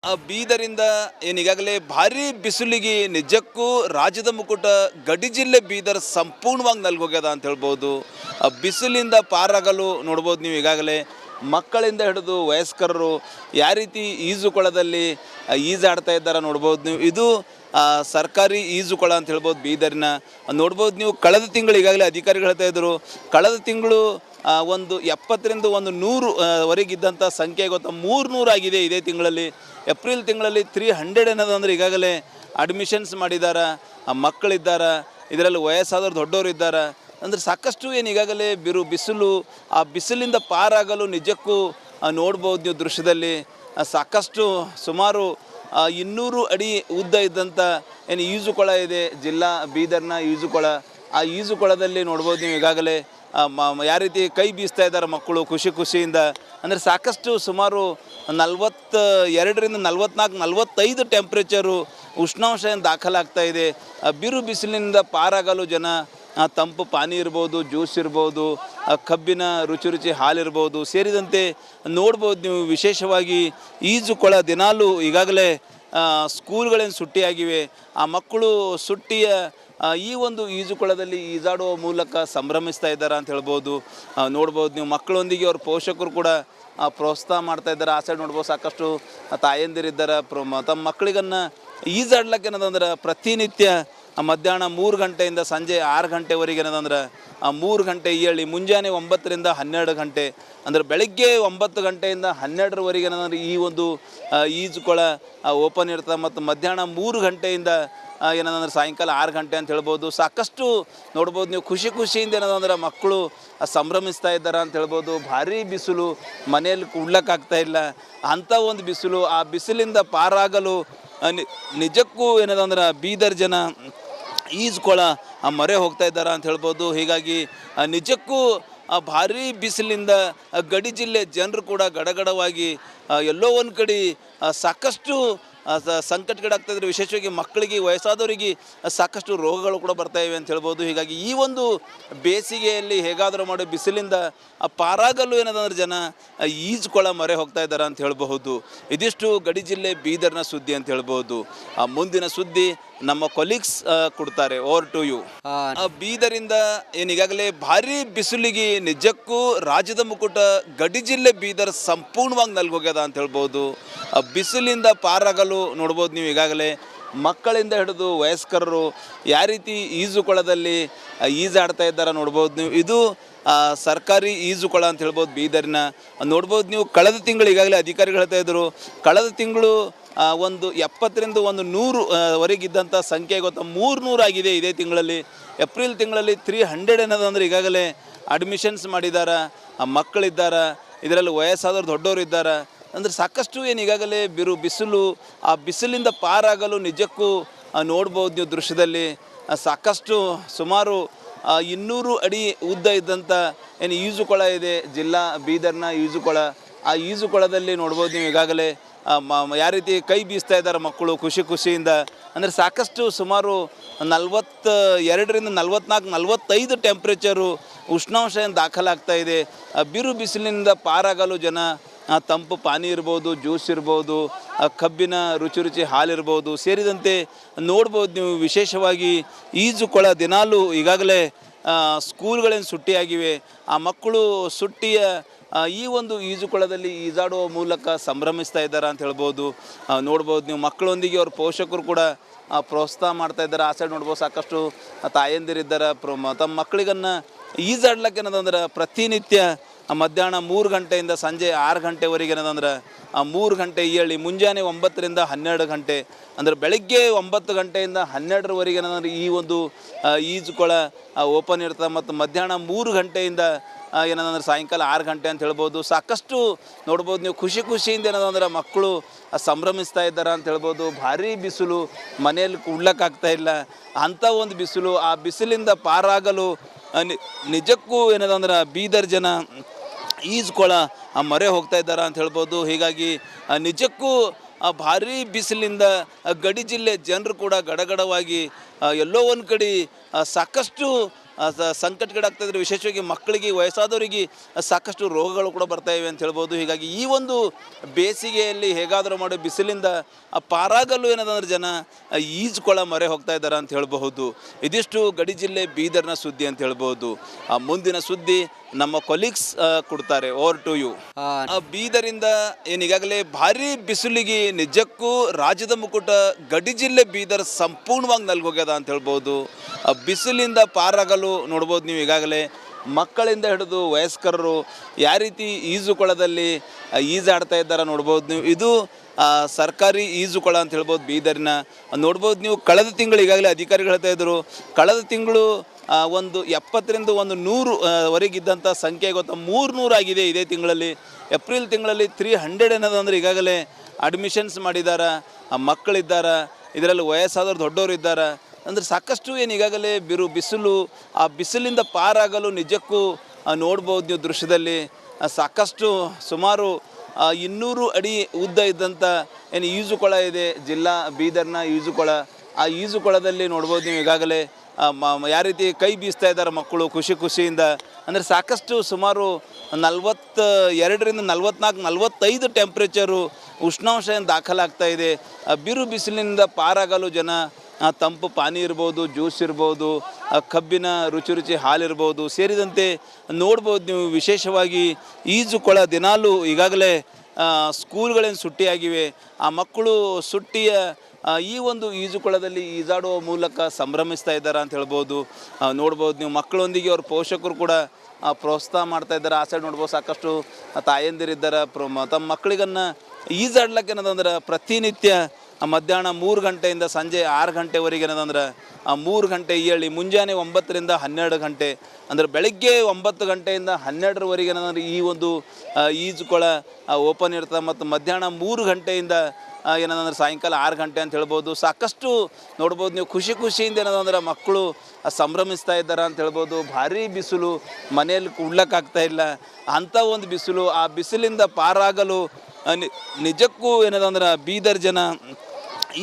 ಬೀದರಿಂದ ಈಗಾಗಲೇ ಭಾರಿ ಬಿಸಿಲಿಗೆ ನಿಜಕ್ಕೂ ರಾಜ್ಯದ ಮುಕುಟ ಗಡಿ ಜಿಲ್ಲೆ ಬೀದರ್ ಸಂಪೂರ್ಣವಾಗಿ ನಲ್ಗೋಗ್ಯದ ಅಂತ ಹೇಳ್ಬೋದು. ಬಿಸಿಲಿಂದ ಪಾರಾಗಲು ನೋಡ್ಬೋದು ನೀವು ಈಗಾಗಲೇ ಮಕ್ಕಳಿಂದ ಹಿಡಿದು ವಯಸ್ಕರರು ಯಾವ ರೀತಿ ಈಜುಕೊಳದಲ್ಲಿ ಈಜಾಡ್ತಾ ಇದ್ದಾರೆ ನೋಡ್ಬೋದು ನೀವು. ಇದು ಸರ್ಕಾರಿ ಈಜುಕೊಳ ಅಂತ ಹೇಳ್ಬೋದು ಬೀದರಿನ. ನೋಡ್ಬೋದು ನೀವು, ಕಳೆದ ತಿಂಗಳು ಈಗಾಗಲೇ ಅಧಿಕಾರಿಗಳು ಹೇಳ್ತಾ ಇದ್ದರು, ಕಳೆದ ತಿಂಗಳು ಒಂದು 70ರಿಂದ 100 ವರೆಗಿದ್ದಂಥ ಸಂಖ್ಯೆ ಗೊತ್ತಾ 300 ಆಗಿದೆ ಇದೇ ತಿಂಗಳಲ್ಲಿ. ಏಪ್ರಿಲ್ ತಿಂಗಳಲ್ಲಿ 300 ಏನದಂದ್ರೆ ಈಗಾಗಲೇ ಅಡ್ಮಿಷನ್ಸ್ ಮಾಡಿದ್ದಾರೆ. ಮಕ್ಕಳಿದ್ದಾರೆ, ಇದರಲ್ಲಿ ವಯಸ್ಸಾದವ್ರು ದೊಡ್ಡವರು ಇದ್ದಾರೆ. ಅಂದರೆ ಸಾಕಷ್ಟು ಈಗಾಗಲೇ ಬಿಸಿಲು, ಆ ಬಿಸಿಲಿಂದ ಪಾರಾಗಲು ನಿಜಕ್ಕೂ ನೋಡ್ಬೋದು ನೀವು ದೃಶ್ಯದಲ್ಲಿ. ಸಾಕಷ್ಟು ಸುಮಾರು 200 ಅಡಿ ಉದ್ದ ಇದ್ದಂಥ ಈಜುಕೊಳ ಇದೆ ಜಿಲ್ಲಾ ಬೀದರ್ನ ಈಜುಕೊಳ. ಆ ಈಜುಕೊಳದಲ್ಲಿ ನೋಡ್ಬೋದು ನೀವು ಈಗಾಗಲೇ ಯಾವ ರೀತಿ ಕೈ ಬೀಸ್ತಾ ಇದ್ದಾರೆ ಮಕ್ಕಳು ಖುಷಿಯಿಂದ. ಅಂದರೆ ಸಾಕಷ್ಟು ಸುಮಾರು 42ರಿಂದ 44, 45 ಟೆಂಪ್ರೇಚರು ಉಷ್ಣಾಂಶ ಏನು ದಾಖಲಾಗ್ತಾ ಇದೆ. ಬಿಸಿಲಿನಿಂದ ಪಾರಾಗಲು ಜನ ತಂಪು ಪಾನಿ ಇರ್ಬೋದು, ಜ್ಯೂಸ್ ಇರ್ಬೋದು, ಕಬ್ಬಿನ ರುಚಿ ಹಾಲಿರ್ಬೋದು ಸೇರಿದಂತೆ ನೋಡ್ಬೋದು ನೀವು. ವಿಶೇಷವಾಗಿ ಈಜುಕೊಳ ದಿನಾಲೂ ಈಗಾಗಲೇ ಸ್ಕೂಲ್ಗಳೇನು ಸುಟ್ಟಿಯಾಗಿವೆ. ಆ ಮಕ್ಕಳು ಸುಟ್ಟಿಯ ಈ ಒಂದು ಈಜುಕೊಳದಲ್ಲಿ ಈಜಾಡುವ ಮೂಲಕ ಸಂಭ್ರಮಿಸ್ತಾ ಇದ್ದಾರೆ ಅಂತ ಹೇಳ್ಬೋದು. ನೋಡ್ಬೋದು ನೀವು, ಮಕ್ಕಳೊಂದಿಗೆ ಅವ್ರ ಪೋಷಕರು ಕೂಡ ಪ್ರೋತ್ಸಾಹ ಮಾಡ್ತಾ ಇದ್ದಾರೆ. ಆ ಸೈಡ್ ನೋಡ್ಬೋದು ಸಾಕಷ್ಟು ತಾಯಂದಿರಿದ್ದಾರೆ. ತಮ್ಮ ಮಕ್ಕಳಿಗನ್ನು ಈಜಾಡ್ಲಿಕ್ಕೆ ಏನದಂದ್ರೆ ಪ್ರತಿನಿತ್ಯ ಮಧ್ಯಾಹ್ನ 3 ಗಂಟೆಯಿಂದ ಸಂಜೆ 6 ಗಂಟೆವರೆಗೆ ಏನದಂದ್ರೆ 3 ಗಂಟೆ ಏಳಿ ಮುಂಜಾನೆ 9ರಿಂದ 12 ಗಂಟೆ, ಅಂದರೆ ಬೆಳಗ್ಗೆ 9 ಗಂಟೆಯಿಂದ 12ರವರೆಗೆ ಏನಂದ್ರೆ ಈ ಒಂದು ಈಜುಕೊಳ ಓಪನ್ ಇರ್ತದೆ. ಮತ್ತು ಮಧ್ಯಾಹ್ನ 3 ಗಂಟೆಯಿಂದ ಏನಂದ್ರೆ ಸಾಯಂಕಾಲ 6 ಗಂಟೆ ಅಂತ ಹೇಳ್ಬೋದು. ಸಾಕಷ್ಟು ನೋಡ್ಬೋದು ನೀವು, ಖುಷಿಯಿಂದ ಏನದಂದ್ರೆ ಮಕ್ಕಳು ಸಂಭ್ರಮಿಸ್ತಾ ಇದ್ದಾರೆ ಅಂತ ಹೇಳ್ಬೋದು. ಭಾರಿ ಬಿಸಿಲು, ಮನೆಯಲ್ಲಿ ಕೂಡ್ಲಕ್ಕಾಗ್ತಾ ಇಲ್ಲ ಅಂಥ ಒಂದು ಬಿಸಿಲು. ಆ ಬಿಸಿಲಿಂದ ಪಾರಾಗಲು ನಿಜಕ್ಕೂ ಏನದಂದ್ರೆ ಬೀದರ್ ಜನ ಈಜುಕೊಳ ಮೊರೆ ಹೋಗ್ತಾ ಇದ್ದಾರೆ ಅಂತ ಹೇಳ್ಬೋದು. ಹೀಗಾಗಿ ನಿಜಕ್ಕೂ ಭಾರಿ ಬಿಸಿಲಿಂದ ಗಡಿ ಜಿಲ್ಲೆ ಜನರು ಕೂಡ ಗಡಗಡವಾಗಿ ಎಲ್ಲೋ ಒಂದು ಕಡೆ ಸಾಕಷ್ಟು ಸಂಕಟಗೀಡಾಗ್ತಾಯಿದ್ರೆ. ವಿಶೇಷವಾಗಿ ಮಕ್ಕಳಿಗೆ, ವಯಸ್ಸಾದವರಿಗೆ ಸಾಕಷ್ಟು ರೋಗಗಳು ಕೂಡ ಬರ್ತಾಯಿವೆ ಅಂತ ಹೇಳ್ಬೋದು. ಹೀಗಾಗಿ ಈ ಒಂದು ಬೇಸಿಗೆಯಲ್ಲಿ ಹೇಗಾದರೂ ಮಾಡಿ ಬಿಸಿಲಿಂದ ಪಾರಾಗಲು ಏನದಂದ್ರೆ ಜನ ಈಜುಕೊಳ ಮೊರೆ ಹೋಗ್ತಾ ಇದ್ದಾರೆ ಅಂತ ಹೇಳಬಹುದು. ಇದಿಷ್ಟು ಗಡಿ ಜಿಲ್ಲೆ ಬೀದರ್ನ ಸುದ್ದಿ ಅಂತ ಹೇಳ್ಬೋದು. ಮುಂದಿನ ಸುದ್ದಿ ನಮ್ಮ ಕೊಲೀಗ್ಸ್ ಕೊಡ್ತಾರೆ. Over to you. ಬೀದರಿಂದ ಈಗಾಗಲೇ ಭಾರಿ ಬಿಸಿಲಿಗೆ ನಿಜಕ್ಕೂ ರಾಜ್ಯದ ಮುಕುಟ ಗಡಿ ಜಿಲ್ಲೆ ಬೀದರ್ ಸಂಪೂರ್ಣವಾಗಿ ನಲ್ಗೋಗ್ಯದ ಅಂತ ಹೇಳ್ಬೋದು. ಬಿಸಿಲಿಂದ ಪಾರಾಗಲು ನೋಡ್ಬೋದು ನೀವು ಈಗಾಗಲೇ ಮಕ್ಕಳಿಂದ ಹಿಡಿದು ವಯಸ್ಕರರು ಯಾವ ರೀತಿ ಈಜುಕೊಳದಲ್ಲಿ ಈಜಾಡ್ತಾ ಇದ್ದಾರೆ ನೋಡ್ಬೋದು ನೀವು. ಇದು ಸರ್ಕಾರಿ ಈಜುಕೊಳ ಅಂತ ಹೇಳ್ಬೋದು ಬೀದರಿನ. ನೋಡ್ಬೋದು ನೀವು, ಕಳೆದ ತಿಂಗಳು ಈಗಾಗಲೇ ಅಧಿಕಾರಿಗಳು ಹೇಳ್ತಾ ಇದ್ದರು, ಕಳೆದ ತಿಂಗಳು ಒಂದು 70ರಿಂದ 100 ವರೆಗಿದ್ದಂಥ ಸಂಖ್ಯೆ ಗೊತ್ತಾ 300 ಆಗಿದೆ ಇದೇ ತಿಂಗಳಲ್ಲಿ. ಏಪ್ರಿಲ್ ತಿಂಗಳಲ್ಲಿ 300 ಏನದಂದ್ರೆ ಈಗಾಗಲೇ ಅಡ್ಮಿಷನ್ಸ್ ಮಾಡಿದ್ದಾರೆ. ಮಕ್ಕಳಿದ್ದಾರೆ, ಇದರಲ್ಲಿ ವಯಸ್ಸಾದವ್ರು ದೊಡ್ಡವರು ಇದ್ದಾರೆ. ಅಂದರೆ ಸಾಕಷ್ಟು ಈಗಾಗಲೇ ಬಿಸಿಲು, ಆ ಬಿಸಿಲಿಂದ ಪಾರಾಗಲು ನಿಜಕ್ಕೂ ನೋಡ್ಬೋದು ನೀವು ದೃಶ್ಯದಲ್ಲಿ. ಸಾಕಷ್ಟು ಸುಮಾರು 200 ಅಡಿ ಉದ್ದ ಇದ್ದಂಥ ಈಜುಕೊಳ ಇದೆ ಜಿಲ್ಲಾ ಬೀದರ್ನ ಈಜುಕೊಳ. ಆ ಈಜುಕೊಳದಲ್ಲಿ ನೋಡ್ಬೋದು ನೀವು ಈಗಾಗಲೇ ಯಾವ ರೀತಿ ಕೈ ಬೀಸ್ತಾ ಇದ್ದಾರೆ ಮಕ್ಕಳು ಖುಷಿಯಿಂದ. ಅಂದರೆ ಸಾಕಷ್ಟು ಸುಮಾರು 42ರಿಂದ 44, 45 ಟೆಂಪ್ರೇಚರು ಉಷ್ಣಾಂಶ ಏನು ದಾಖಲಾಗ್ತಾ ಇದೆ. ಬಿಸಿಲಿನಿಂದ ಪಾರಾಗಲು ಜನ ತಂಪು ಪಾನಿ ಇರ್ಬೋದು, ಜ್ಯೂಸ್ ಇರ್ಬೋದು, ಕಬ್ಬಿನ ರುಚಿ ಹಾಲಿರ್ಬೋದು ಸೇರಿದಂತೆ ನೋಡ್ಬೋದು ನೀವು. ವಿಶೇಷವಾಗಿ ಈಜುಕೊಳ ದಿನಾಲೂ ಈಗಾಗಲೇ ಸ್ಕೂಲ್ಗಳೇನು ಸುಟ್ಟಿಯಾಗಿವೆ. ಆ ಮಕ್ಕಳು ಸುಟ್ಟಿಯ ಈ ಒಂದು ಈಜುಕೊಳದಲ್ಲಿ ಈಜಾಡುವ ಮೂಲಕ ಸಂಭ್ರಮಿಸ್ತಾ ಇದ್ದಾರೆ ಅಂತ ಹೇಳ್ಬೋದು. ನೋಡ್ಬೋದು ನೀವು, ಮಕ್ಕಳೊಂದಿಗೆ ಅವ್ರ ಪೋಷಕರು ಕೂಡ ಪ್ರೋತ್ಸಾಹ ಮಾಡ್ತಾ ಇದ್ದಾರೆ. ಆ ಸೈಡ್ ನೋಡ್ಬೋದು ಸಾಕಷ್ಟು ತಾಯಂದಿರಿದ್ದಾರೆ. ತಮ್ಮ ಮಕ್ಕಳಿಗನ್ನು ಈಜಾಡ್ಲಿಕ್ಕೆ ಏನದಂದ್ರೆ ಪ್ರತಿನಿತ್ಯ ಮಧ್ಯಾಹ್ನ 3 ಗಂಟೆಯಿಂದ ಸಂಜೆ 6 ಗಂಟೆವರೆಗೆ ಏನದಂದ್ರೆ 3 ಗಂಟೆ ಏಳಿ ಮುಂಜಾನೆ 9ರಿಂದ 12 ಗಂಟೆ, ಅಂದರೆ ಬೆಳಗ್ಗೆ 9 ಗಂಟೆಯಿಂದ 12ರವರೆಗೆ ಏನಂದ್ರೆ ಈ ಒಂದು ಈಜುಕೊಳ ಓಪನ್ ಇರ್ತದೆ. ಮತ್ತು ಮಧ್ಯಾಹ್ನ 3 ಗಂಟೆಯಿಂದ ಏನಂದ್ರೆ ಸಾಯಂಕಾಲ 6 ಗಂಟೆ ಅಂತ ಹೇಳ್ಬೋದು. ಸಾಕಷ್ಟು ನೋಡ್ಬೋದು ನೀವು, ಖುಷಿಯಿಂದ ಏನದಂದ್ರೆ ಮಕ್ಕಳು ಸಂಭ್ರಮಿಸ್ತಾ ಇದ್ದಾರೆ ಅಂತ ಹೇಳ್ಬೋದು. ಭಾರಿ ಬಿಸಿಲು, ಮನೆಯಲ್ಲಿ ಕೂಡ್ಲಕ್ಕಾಗ್ತಾ ಇಲ್ಲ ಅಂಥ ಒಂದು ಬಿಸಿಲು. ಆ ಬಿಸಿಲಿಂದ ಪಾರಾಗಲು ನಿಜಕ್ಕೂ ಏನದಂದ್ರೆ ಬೀದರ್ ಜನ ಈಜುಕೊಳ ಮೊರೆ ಹೋಗ್ತಾ ಇದ್ದಾರೆ ಅಂತ ಹೇಳ್ಬೋದು. ಹೀಗಾಗಿ ನಿಜಕ್ಕೂ ಭಾರಿ ಬಿಸಿಲಿಂದ ಗಡಿ ಜಿಲ್ಲೆ ಜನರು ಕೂಡ ಗಡಗಡವಾಗಿ ಎಲ್ಲೋ ಒಂದು ಕಡೆ ಸಾಕಷ್ಟು ಸಂಕಟಗೀಡಾಗ್ತಾ ಇದ್ದಾರೆ. ವಿಶೇಷವಾಗಿ ಮಕ್ಕಳಿಗೆ, ವಯಸ್ಸಾದವರಿಗೆ ಸಾಕಷ್ಟು ರೋಗಗಳು ಕೂಡ ಬರ್ತಾ ಇವೆ ಅಂತ ಹೇಳ್ಬೋದು. ಹೀಗಾಗಿ ಈ ಒಂದು ಬೇಸಿಗೆಯಲ್ಲಿ ಹೇಗಾದರೂ ಮಾಡಿ ಬಿಸಿಲಿಂದ ಪಾರಾಗಲು ಏನದಂದ್ರೆ ಜನ ಈಜುಕೊಳ ಮೊರೆ ಹೋಗ್ತಾ ಇದ್ದಾರೆ ಅಂತ ಹೇಳಬಹುದು. ಇದಿಷ್ಟು ಗಡಿ ಜಿಲ್ಲೆ ಬೀದರ್ನ ಸುದ್ದಿ ಅಂತ ಹೇಳ್ಬೋದು. ಮುಂದಿನ ಸುದ್ದಿ ನಮ್ಮ ಕೊಲೀಗ್ಸ್ ಕೊಡ್ತಾರೆ. Over to you. ಬೀದರಿಂದ ಏನೀಗಾಗಲೇ ಭಾರಿ ಬಿಸಿಲಿಗೆ ನಿಜಕ್ಕೂ ರಾಜ್ಯದ ಮುಕುಟ ಗಡಿ ಜಿಲ್ಲೆ ಬೀದರ್ ಸಂಪೂರ್ಣವಾಗಿ ನಲ್ಗೋಗ್ಯದ ಅಂತ ಹೇಳ್ಬೋದು. ಬಿಸಿಲಿಂದ ಪಾರಾಗಲು ನೋಡ್ಬೋದು ನೀವು ಈಗಾಗಲೇ ಮಕ್ಕಳಿಂದ ಹಿಡಿದು ವಯಸ್ಕರರು ಯಾವ ರೀತಿ ಈಜುಕೊಳದಲ್ಲಿ ಈಜಾಡ್ತಾ ಇದ್ದಾರೆ ನೋಡ್ಬೋದು ನೀವು. ಇದು ಸರ್ಕಾರಿ ಈಜುಕೊಳ ಅಂತ ಹೇಳ್ಬೋದು ಬೀದರಿನ. ನೋಡ್ಬೋದು ನೀವು, ಕಳೆದ ತಿಂಗಳು ಈಗಾಗಲೇ ಅಧಿಕಾರಿಗಳು ಹೇಳ್ತಾ ಇದ್ದರು, ಕಳೆದ ತಿಂಗಳು ಒಂದು 70ರಿಂದ 100 ವರೆಗಿದ್ದಂಥ ಸಂಖ್ಯೆ ಗೊತ್ತಾ 300 ಆಗಿದೆ ಇದೇ ತಿಂಗಳಲ್ಲಿ. ಏಪ್ರಿಲ್ ತಿಂಗಳಲ್ಲಿ 300 ಏನದಂದ್ರೆ ಈಗಾಗಲೇ ಅಡ್ಮಿಷನ್ಸ್ ಮಾಡಿದ್ದಾರೆ. ಮಕ್ಕಳಿದ್ದಾರೆ, ಇದರಲ್ಲಿ ವಯಸ್ಸಾದವ್ರು ದೊಡ್ಡವರು ಇದ್ದಾರೆ. ಅಂದರೆ ಸಾಕಷ್ಟು ಏನು ಈಗಾಗಲೇ ಬಿಸಿಲು, ಆ ಬಿಸಿಲಿಂದ ಪಾರಾಗಲು ನಿಜಕ್ಕೂ ನೋಡ್ಬೋದು ನೀವು ದೃಶ್ಯದಲ್ಲಿ. ಸಾಕಷ್ಟು ಸುಮಾರು 200 ಅಡಿ ಉದ್ದ ಇದ್ದಂಥ ಏನು ಈಜುಕೊಳ ಇದೆ ಜಿಲ್ಲಾ ಬೀದರ್ನ ಈಜುಕೊಳ. ಆ ಈಜುಕೊಳದಲ್ಲಿ ನೋಡ್ಬೋದು ನೀವು ಈಗಾಗಲೇ ಯಾವ ರೀತಿ ಕೈ ಬೀಸ್ತಾ ಇದ್ದಾರೆ ಮಕ್ಕಳು ಖುಷಿಯಿಂದ. ಅಂದರೆ ಸಾಕಷ್ಟು ಸುಮಾರು 42ರಿಂದ 44, 45 ಟೆಂಪ್ರೇಚರು ಉಷ್ಣಾಂಶ ಏನು ದಾಖಲಾಗ್ತಾ ಇದೆ. ಬಿಸಿಲಿನಿಂದ ಪಾರಾಗಲು ಜನ ತಂಪು ಪಾನಿ ಇರ್ಬೋದು, ಜ್ಯೂಸ್ ಇರ್ಬೋದು, ಕಬ್ಬಿನ ರುಚಿ ಹಾಲಿರ್ಬೋದು ಸೇರಿದಂತೆ ನೋಡ್ಬೋದು ನೀವು. ವಿಶೇಷವಾಗಿ ಈಜುಕೊಳ ದಿನಾಲೂ ಈಗಾಗಲೇ ಸ್ಕೂಲ್ಗಳೇನು ಸುಟ್ಟಿಯಾಗಿವೆ. ಆ ಮಕ್ಕಳು ಸುಟ್ಟಿಯ ಈ ಒಂದು ಈಜುಕೊಳದಲ್ಲಿ ಈಜಾಡುವ ಮೂಲಕ ಸಂಭ್ರಮಿಸ್ತಾ ಇದ್ದಾರೆ ಅಂತ ಹೇಳ್ಬೋದು. ನೋಡ್ಬೋದು ನೀವು, ಮಕ್ಕಳೊಂದಿಗೆ ಅವ್ರ ಪೋಷಕರು ಕೂಡ ಪ್ರೋತ್ಸಾಹ ಮಾಡ್ತಾ ಇದ್ದಾರೆ. ಆ ಸೈಡ್ ನೋಡ್ಬೋದು ಸಾಕಷ್ಟು ತಾಯಂದಿರಿದ್ದಾರೆ. ತಮ್ಮ ಮಕ್ಕಳಿಗನ್ನು ಈಜಾಡ್ಲಿಕ್ಕೆ ಏನದಂದ್ರೆ ಪ್ರತಿನಿತ್ಯ ಮಧ್ಯಾಹ್ನ 3 ಗಂಟೆಯಿಂದ ಸಂಜೆ 6 ಗಂಟೆವರೆಗೆ ಏನದಂದ್ರೆ 3 ಗಂಟೆ ಏಳಿ ಮುಂಜಾನೆ 9ರಿಂದ 12 ಗಂಟೆ, ಅಂದರೆ ಬೆಳಗ್ಗೆ 9 ಗಂಟೆಯಿಂದ 12ರವರೆಗೆ ಏನಂದ್ರೆ ಈ ಒಂದು ಈಜುಕೊಳ ಓಪನ್ ಇರ್ತದೆ. ಮತ್ತು ಮಧ್ಯಾಹ್ನ 3 ಗಂಟೆಯಿಂದ ಏನಂದ್ರೆ ಸಾಯಂಕಾಲ 6 ಗಂಟೆ ಅಂತ ಹೇಳ್ಬೋದು. ಸಾಕಷ್ಟು ನೋಡ್ಬೋದು ನೀವು, ಖುಷಿಯಿಂದ ಏನದಂದ್ರೆ ಮಕ್ಕಳು ಸಂಭ್ರಮಿಸ್ತಾ ಇದ್ದಾರೆ ಅಂತ ಹೇಳ್ಬೋದು. ಭಾರಿ ಬಿಸಿಲು, ಮನೆಯಲ್ಲಿ ಕೂಡ್ಲಕ್ಕಾಗ್ತಾ ಇಲ್ಲ ಅಂಥ ಒಂದು ಬಿಸಿಲು. ಆ ಬಿಸಿಲಿಂದ ಪಾರಾಗಲು ನಿಜಕ್ಕೂ ಏನದಂದ್ರೆ ಬೀದರ್ ಜನ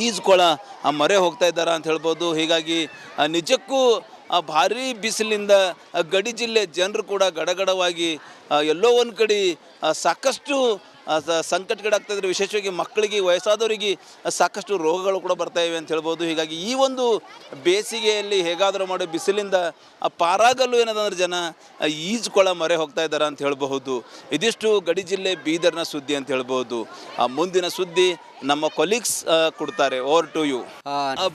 ಈಜುಕೊಳ ಮೊರೆ ಹೋಗ್ತಾ ಇದ್ದಾರೆ ಅಂತ ಹೇಳ್ಬೋದು. ಹೀಗಾಗಿ ನಿಜಕ್ಕೂ ಭಾರಿ ಬಿಸಿಲಿಂದ ಗಡಿ ಜಿಲ್ಲೆ ಜನರು ಕೂಡ ಗಡಗಡವಾಗಿ ಎಲ್ಲೋ ಒಂದು ಕಡೆ ಸಾಕಷ್ಟು ಸಂಕಟಗೀಡಾಗ್ತಾ ಇದ್ದಾರೆ. ವಿಶೇಷವಾಗಿ ಮಕ್ಕಳಿಗೆ, ವಯಸ್ಸಾದವರಿಗೆ ಸಾಕಷ್ಟು ರೋಗಗಳು ಕೂಡ ಬರ್ತಾ ಇವೆ ಅಂತ ಹೇಳ್ಬೋದು. ಹೀಗಾಗಿ ಈ ಒಂದು ಬೇಸಿಗೆಯಲ್ಲಿ ಹೇಗಾದರೂ ಮಾಡಿ ಬಿಸಿಲಿಂದ ಪಾರಾಗಲು ಏನದಂದ್ರೆ ಜನ ಈಜುಕೊಳ ಮೊರೆ ಹೋಗ್ತಾ ಇದ್ದಾರೆ ಅಂತ ಹೇಳಬಹುದು. ಇದಿಷ್ಟು ಗಡಿ ಜಿಲ್ಲೆ ಬೀದರ್ನ ಸುದ್ದಿ ಅಂತ ಹೇಳ್ಬೋದು. ಮುಂದಿನ ಸುದ್ದಿ ನಮ್ಮ ಕೊಲೀಗ್ಸ್ ಕೊಡ್ತಾರೆ. Over to you.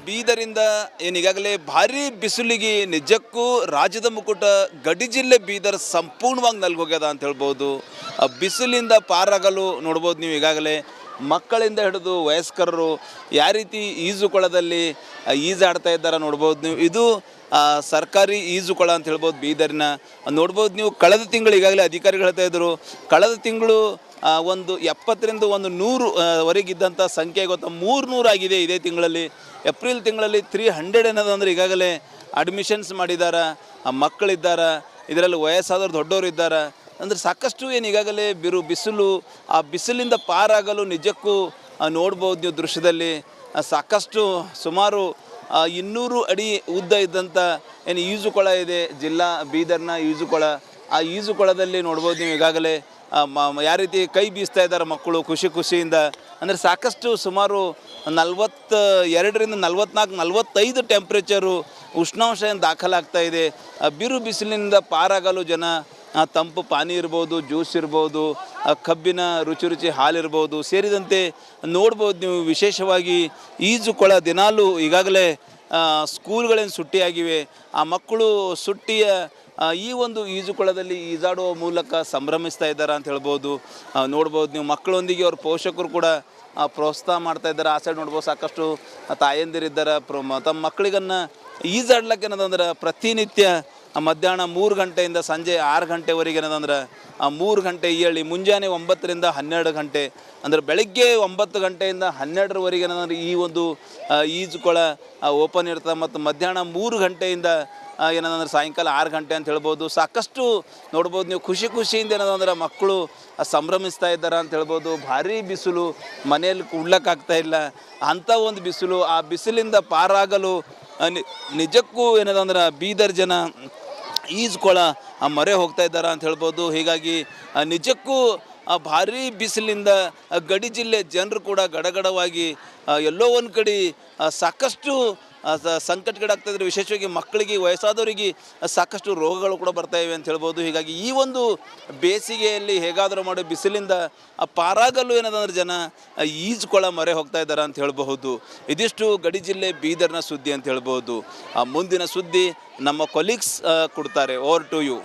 ಬೀದರಿಂದ ಏನೀಗಾಗಲೇ ಭಾರಿ ಬಿಸಿಲಿಗೆ ನಿಜಕ್ಕೂ ರಾಜ್ಯದ ಮುಕುಟ ಗಡಿ ಜಿಲ್ಲೆ ಬೀದರ್ ಸಂಪೂರ್ಣವಾಗಿ ನಲ್ಗೋಗ್ಯದ ಅಂತ ಹೇಳ್ಬೋದು. ಬಿಸಿಲಿಂದ ಪಾರಾಗಲು ನೋಡ್ಬೋದು ನೀವು ಈಗಾಗಲೇ ಮಕ್ಕಳಿಂದ ಹಿಡಿದು ವಯಸ್ಕರರು ಯಾವ ರೀತಿ ಈಜುಕೊಳದಲ್ಲಿ ಈಜಾಡ್ತಾ ಇದ್ದಾರೆ ನೋಡ್ಬೋದು ನೀವು. ಇದು ಸರ್ಕಾರಿ ಈಜುಕೊಳ ಅಂತ ಹೇಳ್ಬೋದು ಬೀದರಿನ. ನೋಡ್ಬೋದು ನೀವು, ಕಳೆದ ತಿಂಗಳು ಈಗಾಗಲೇ ಅಧಿಕಾರಿಗಳು ಹೇಳ್ತಾ ಇದ್ದರು, ಕಳೆದ ತಿಂಗಳು ಒಂದು 70ರಿಂದ 100 ವರೆಗಿದ್ದಂಥ ಸಂಖ್ಯೆ ಗೊತ್ತಾ 300 ಆಗಿದೆ ಇದೇ ತಿಂಗಳಲ್ಲಿ. ಏಪ್ರಿಲ್ ತಿಂಗಳಲ್ಲಿ 300 ಏನದಂದ್ರೆ ಈಗಾಗಲೇ ಅಡ್ಮಿಷನ್ಸ್ ಮಾಡಿದ್ದಾರೆ. ಮಕ್ಕಳಿದ್ದಾರೆ, ಇದರಲ್ಲಿ ವಯಸ್ಸಾದವ್ರು ದೊಡ್ಡವರು ಇದ್ದಾರೆ. ಅಂದರೆ ಸಾಕಷ್ಟು ಏನು ಈಗಾಗಲೇ ಬಿಸಿಲು, ಆ ಬಿಸಿಲಿಂದ ಪಾರಾಗಲು ನಿಜಕ್ಕೂ ನೋಡ್ಬೋದು ನೀವು ದೃಶ್ಯದಲ್ಲಿ. ಸಾಕಷ್ಟು ಸುಮಾರು 200 ಅಡಿ ಉದ್ದ ಇದ್ದಂಥ ಏನು ಈಜುಕೊಳ ಇದೆ ಜಿಲ್ಲಾ ಬೀದರ್ನ ಈಜುಕೊಳ. ಆ ಈಜುಕೊಳದಲ್ಲಿ ನೋಡ್ಬೋದು ನೀವು ಈಗಾಗಲೇ ಯಾವ ರೀತಿ ಕೈ ಬೀಸ್ತಾ ಇದ್ದಾರೆ ಮಕ್ಕಳು ಖುಷಿಯಿಂದ. ಅಂದರೆ ಸಾಕಷ್ಟು ಸುಮಾರು 42ರಿಂದ 44, 45 ಟೆಂಪ್ರೇಚರು ಉಷ್ಣಾಂಶ ಏನು ದಾಖಲಾಗ್ತಾ ಇದೆ. ಬಿಸಿಲಿನಿಂದ ಪಾರಾಗಲು ಜನ ತಂಪು ಪಾನಿ ಇರ್ಬೋದು, ಜ್ಯೂಸ್ ಇರ್ಬೋದು, ಕಬ್ಬಿನ ರುಚಿ ಹಾಲಿರ್ಬೋದು ಸೇರಿದಂತೆ ನೋಡ್ಬೋದು ನೀವು. ವಿಶೇಷವಾಗಿ ಈಜುಕೊಳ ದಿನಾಲೂ ಈಗಾಗಲೇ ಸ್ಕೂಲ್ಗಳೇನು ಸುಟ್ಟಿಯಾಗಿವೆ. ಆ ಮಕ್ಕಳು ಸುಟ್ಟಿಯ ಈ ಒಂದು ಈಜುಕೊಳದಲ್ಲಿ ಈಜಾಡುವ ಮೂಲಕ ಸಂಭ್ರಮಿಸ್ತಾ ಇದ್ದಾರೆ ಅಂತ ಹೇಳ್ಬೋದು. ನೋಡ್ಬೋದು ನೀವು, ಮಕ್ಕಳೊಂದಿಗೆ ಅವ್ರ ಪೋಷಕರು ಕೂಡ ಪ್ರೋತ್ಸಾಹ ಮಾಡ್ತಾ ಇದ್ದಾರೆ. ಆ ಸೈಡ್ ನೋಡ್ಬೋದು ಸಾಕಷ್ಟು ತಾಯಂದಿರಿದ್ದಾರೆ. ತಮ್ಮ ಮಕ್ಕಳಿಗನ್ನು ಈಜಾಡ್ಲಿಕ್ಕೆ ಏನದಂದ್ರೆ ಪ್ರತಿನಿತ್ಯ ಮಧ್ಯಾಹ್ನ 3 ಗಂಟೆಯಿಂದ ಸಂಜೆ 6 ಗಂಟೆವರೆಗೆ ಏನದಂದ್ರೆ 3 ಗಂಟೆ ಏಳಿ ಮುಂಜಾನೆ 9ರಿಂದ 12 ಗಂಟೆ, ಅಂದರೆ ಬೆಳಗ್ಗೆ 9 ಗಂಟೆಯಿಂದ 12ರವರೆಗೆ ಏನಂದ್ರೆ ಈ ಒಂದು ಈಜುಕೊಳ ಓಪನ್ ಇರ್ತದೆ. ಮತ್ತು ಮಧ್ಯಾಹ್ನ 3 ಗಂಟೆಯಿಂದ ಏನಂದ್ರೆ ಸಾಯಂಕಾಲ 6 ಗಂಟೆ ಅಂತ ಹೇಳ್ಬೋದು. ಸಾಕಷ್ಟು ನೋಡ್ಬೋದು ನೀವು, ಖುಷಿಯಿಂದ ಏನದಂದ್ರೆ ಮಕ್ಕಳು ಸಂಭ್ರಮಿಸ್ತಾ ಇದ್ದಾರೆ ಅಂತ ಹೇಳ್ಬೋದು. ಭಾರಿ ಬಿಸಿಲು, ಮನೆಯಲ್ಲಿ ಕೂಡ್ಲಕ್ಕಾಗ್ತಾ ಇಲ್ಲ ಅಂಥ ಒಂದು ಬಿಸಿಲು. ಆ ಬಿಸಿಲಿಂದ ಪಾರಾಗಲು ನಿಜಕ್ಕೂ ಏನದಂದ್ರೆ ಬೀದರ್ ಜನ ಈಜ್ಕೊಳ ಮೊರೆ ಹೋಗ್ತಾ ಇದ್ದಾರೆ ಅಂತ ಹೇಳ್ಬೋದು. ಹೀಗಾಗಿ ನಿಜಕ್ಕೂ ಭಾರಿ ಬಿಸಿಲಿಂದ ಗಡಿ ಜಿಲ್ಲೆ ಜನರು ಕೂಡ ಗಡಗಡವಾಗಿ ಎಲ್ಲೋ ಒಂದು ಕಡೆ ಸಾಕಷ್ಟು ಸಂಕಟಗೀಡಾಗ್ತಾಯಿದ್ರೆ. ವಿಶೇಷವಾಗಿ ಮಕ್ಕಳಿಗೆ, ವಯಸ್ಸಾದವರಿಗೆ ಸಾಕಷ್ಟು ರೋಗಗಳು ಕೂಡ ಬರ್ತಾ ಇವೆ ಅಂತ ಹೇಳ್ಬೋದು. ಹೀಗಾಗಿ ಈ ಒಂದು ಬೇಸಿಗೆಯಲ್ಲಿ ಹೇಗಾದರೂ ಮಾಡಿ ಬಿಸಿಲಿಂದ ಪಾರಾಗಲು ಏನದಂದ್ರೆ ಜನ ಈಜ್ಕೊಳ ಮೊರೆ ಹೋಗ್ತಾ ಇದ್ದಾರೆ ಅಂತ ಹೇಳಬಹುದು. ಇದಿಷ್ಟು ಗಡಿ ಜಿಲ್ಲೆ ಬೀದರ್ನ ಸುದ್ದಿ ಅಂತ ಹೇಳ್ಬೋದು. ಮುಂದಿನ ಸುದ್ದಿ ನಮ್ಮ ಕೊಲೀಗ್ಸ್ ಕೊಡ್ತಾರೆ. Over to you.